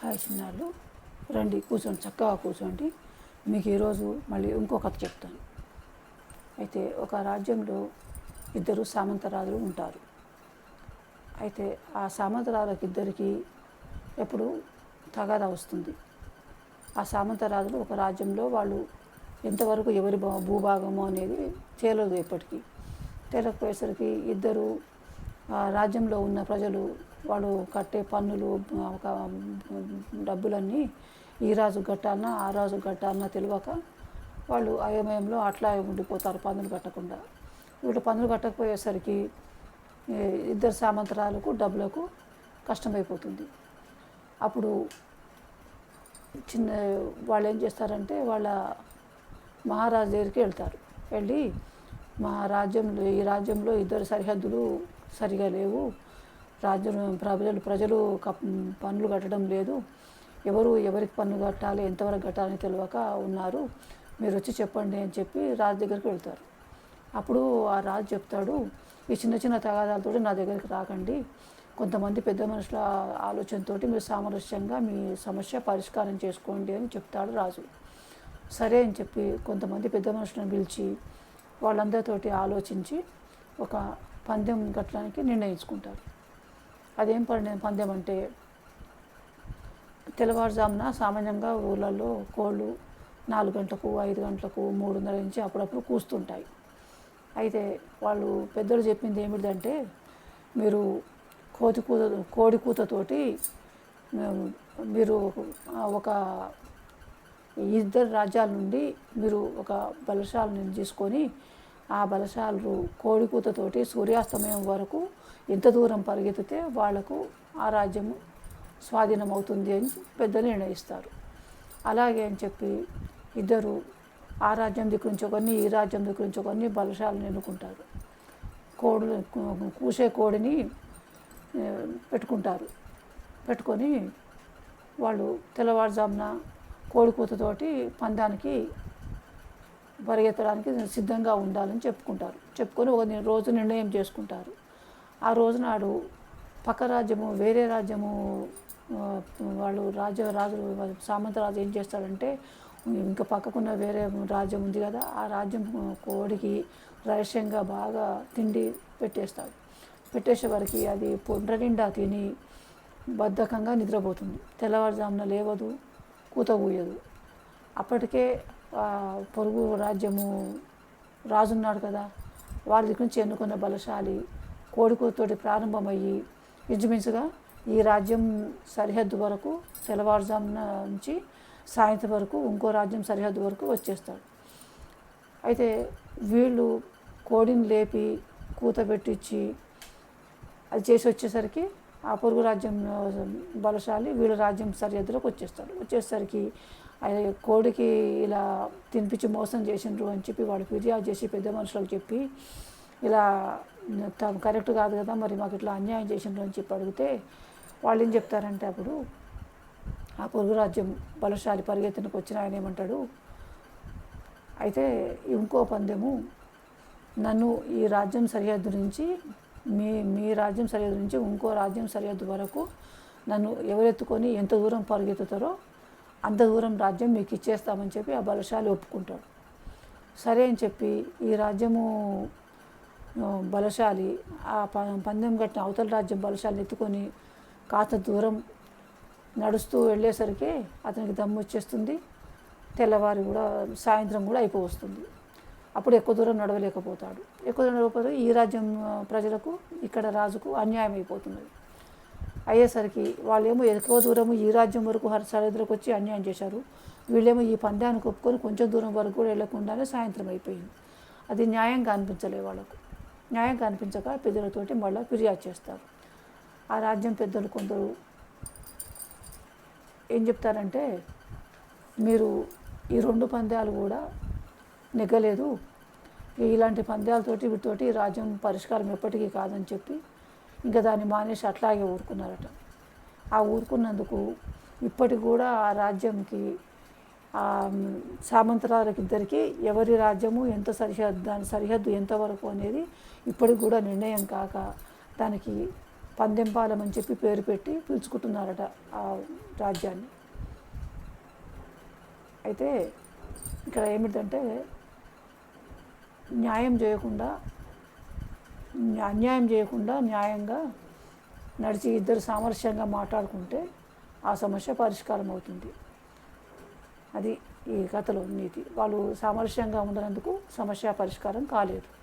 Hi చిన్నాళ్ళు, రండి కూర్చోండి, చక్కగా కూర్చోండి. మీకు ఈరోజు మళ్ళీ ఇంకో కథ చెప్తాను. అయితే ఒక రాజ్యంలో ఇద్దరు సామంతరాజులు ఉంటారు. అయితే ఆ సామంతరాజులకు ఇద్దరికి ఎప్పుడు తగాదా వస్తుంది. ఆ సామంతరాజులు ఒక రాజ్యంలో వాళ్ళు ఎంతవరకు ఎవరి భూభాగము అనేది తేలదు. ఎప్పటికీ తేలకపోయేసరికి ఇద్దరు రాజ్యంలో ఉన్న ప్రజలు వాళ్ళు కట్టే పన్నులు ఒక డబ్బులన్నీ ఈ రాజు కట్టాలన్నా ఆ రాజు కట్టాలన్నా తెలియక వాళ్ళు అయోమయంలో అట్లా ఉండిపోతారు పన్నులు కట్టకుండా. వీళ్ళు పన్నులు కట్టకపోయేసరికి ఇద్దరు సామంతరాలకు డబ్బులకు కష్టమైపోతుంది. అప్పుడు వాళ్ళు ఏం చేస్తారంటే వాళ్ళ మహారాజు దగ్గరికి వెళ్తారు. వెళ్ళి మా రాజ్యంలో ఈ రాజ్యంలో ఇద్దరు సరిహద్దులు సరిగా లేవు, ప్రజలు పన్నులు కట్టడం లేదు, ఎవరికి పన్ను కట్టాలి ఎంతవరకు కట్టాలని తెలియక ఉన్నారు, మీరు వచ్చి చెప్పండి అని చెప్పి రాజు దగ్గరికి వెళ్తారు. అప్పుడు ఆ రాజు చెప్తాడు, ఈ చిన్న చిన్న తగాదాలతో నా దగ్గరికి రాకండి, కొంతమంది పెద్ద మనుషుల ఆలోచనతో మీరు సామరస్యంగా మీ సమస్య పరిష్కారం చేసుకోండి అని చెప్తాడు రాజు. సరే అని చెప్పి కొంతమంది పెద్ద మనుషులను పిలిచి వాళ్ళందరితోటి ఆలోచించి ఒక పందెం కట్టడానికి నిర్ణయించుకుంటారు. అదేం పందెం అంటే, తెల్లవారుజామున సామాన్యంగా ఊళ్ళల్లో కోళ్ళు 4 గంటలకు 5 గంటలకు 3:30 నుంచి అప్పుడప్పుడు కూస్తుంటాయి. అయితే వాళ్ళు పెద్దలు చెప్పింది ఏమిటంటే, మీరు కోడి కూతతోటి మీరు ఒక ఇద్దరు రాజ్యాల నుండి మీరు ఒక బలశాలను తీసుకొని ఆ బలశాలు కోడి కూతతోటి సూర్యాస్తమయం వరకు ఎంత దూరం పరిగెత్తితే వాళ్లకు ఆ రాజ్యము స్వాధీనం అవుతుంది అని పెద్దలు నిర్ణయిస్తారు. అలాగే అని చెప్పి ఇద్దరు ఆ రాజ్యం దగ్గర నుంచి ఒకరిని ఈ రాజ్యం దగ్గర నుంచి ఒకరిని బలశాలను ఎన్నుకుంటారు. కూసే కోడిని పెట్టుకొని వాళ్ళు తెల్లవారుజామున కోడి కూతతోటి పందానికి పరిగెత్తడానికి సిద్ధంగా ఉండాలని చెప్పుకొని ఒక రోజు నిర్ణయం చేసుకుంటారు. ఆ రోజు నాడు పక్క రాజ్యము వేరే రాజ్యము వాళ్ళు రాజు సామంతరాజు ఏం చేస్తాడంటే, ఇంకా పక్కకున్న వేరే రాజ్యం ఉంది కదా, ఆ రాజ్యం కోడికి రహస్యంగా బాగా తిండి పెట్టేసే వరకు అది పొండ్ర నిండా తిని బద్ధకంగా నిద్రపోతుంది. తెల్లవారుజామున లేవదు, కూత కూయదు. అప్పటికే పొరుగు రాజ్యము రాజున్నాడు కదా, వాళ్ళ దగ్గర నుంచి ఎన్నుకున్న బలశాలి కోడికూతతోటి ప్రారంభమయ్యి ఇంచుమించుగా ఈ రాజ్యం సరిహద్దు వరకు తెల్లవారుజామున నుంచి సాయంత్రం వరకు ఇంకో రాజ్యం సరిహద్దు వరకు వచ్చేస్తాడు. అయితే వీళ్ళు కోడిని లేపి కూత పెట్టించి అది చేసి వచ్చేసరికి ఆ పొరుగు రాజ్యం బలశాలి వీళ్ళ రాజ్యం సరిహద్దులోకి వచ్చేసరికి కోడికి ఇలా తినిపించి మోసం చేసిండ్రు అని చెప్పి వాళ్ళు ఫిర్యాదు చేసి పెద్ద మనుషులకు చెప్పి, ఇలా కరెక్ట్ కాదు కదా, మరి మాకు ఇట్లా అన్యాయం చేసిండ్రు అని చెప్పి అడిగితే వాళ్ళు ఏం చెప్తారంటే, అప్పుడు ఆ పొరుగు రాజ్యం బలశాలి పరిగెత్తునకు వచ్చిన ఆయన ఏమంటాడు, అయితే ఇంకో పందెము, నన్ను ఈ రాజ్యం సరిహద్దు నుంచి మీ రాజ్యం సరిహద్దు నుంచి ఇంకో రాజ్యం సరిహద్దు వరకు నన్ను ఎవరెత్తుకొని ఎంత దూరం పరిగెత్తుతారో అంత దూరం రాజ్యం మీకు ఇచ్చేస్తామని చెప్పి ఆ బలశాలి ఒప్పుకుంటాడు. సరే అని చెప్పి ఈ రాజ్యము బలశాలి ఆ పందెం కట్టిన అవతల రాజ్యం బలశాలిని ఎత్తుకొని కాస్త దూరం నడుస్తూ వెళ్ళేసరికి అతనికి దమ్ము వచ్చేస్తుంది. తెల్లవారి కూడా సాయంత్రం కూడా అయిపోవస్తుంది. అప్పుడు ఎక్కువ దూరం నడవలేకపోతాడు. ఎక్కువ దూరం నడవకపోతే ఈ రాజ్యం ప్రజలకు ఇక్కడ రాజుకు అన్యాయం అయిపోతున్నది. అయ్యేసరికి వాళ్ళేమో ఎక్కువ దూరము ఈ రాజ్యం వరకు సరిహద్దులకు వచ్చి అన్యాయం చేశారు, వీళ్ళేమో ఈ పందాన్ని ఒప్పుకొని కొంచెం దూరం వరకు కూడా వెళ్ళకుండానే సాయంత్రం అయిపోయింది. అది న్యాయంగా అనిపించలే వాళ్ళకు. న్యాయంగా అనిపించక పెద్దలతోటి మళ్ళీ ఫిర్యాదు చేస్తారు. ఆ రాజ్యం పెద్దలు కొందరు ఏం చెప్తారంటే, మీరు ఈ 2 పందాలు కూడా నెగ్గలేదు, ఇలాంటి పందాలతోటి వీటితోటి రాజ్యం పరిష్కారం ఎప్పటికీ కాదని చెప్పి ఇంకా దాన్ని మానేసి అట్లాగే ఊరుకున్నారట. ఆ ఊరుకున్నందుకు ఇప్పటికి కూడా ఆ రాజ్యంకి సామంతరాలకు ఇద్దరికి ఎవరి రాజ్యము ఎంత దాని సరిహద్దు ఎంతవరకు అనేది ఇప్పటికి కూడా నిర్ణయం కాక దానికి పందెంపాలెం అని చెప్పి పేరు పెట్టి పిలుచుకుంటున్నారట ఆ రాజ్యాన్ని. అయితే ఇక్కడ ఏమిటంటే న్యాయం చేయకుండా, అన్యాయం చేయకుండా న్యాయంగా నడిచి ఇద్దరు సామరస్యంగా మాట్లాడుకుంటే ఆ సమస్య పరిష్కారం అవుతుంది. అది ఈ కథలో నీతి. వాళ్ళు సామరస్యంగా ఉండనందుకు సమస్య పరిష్కారం కాలేదు.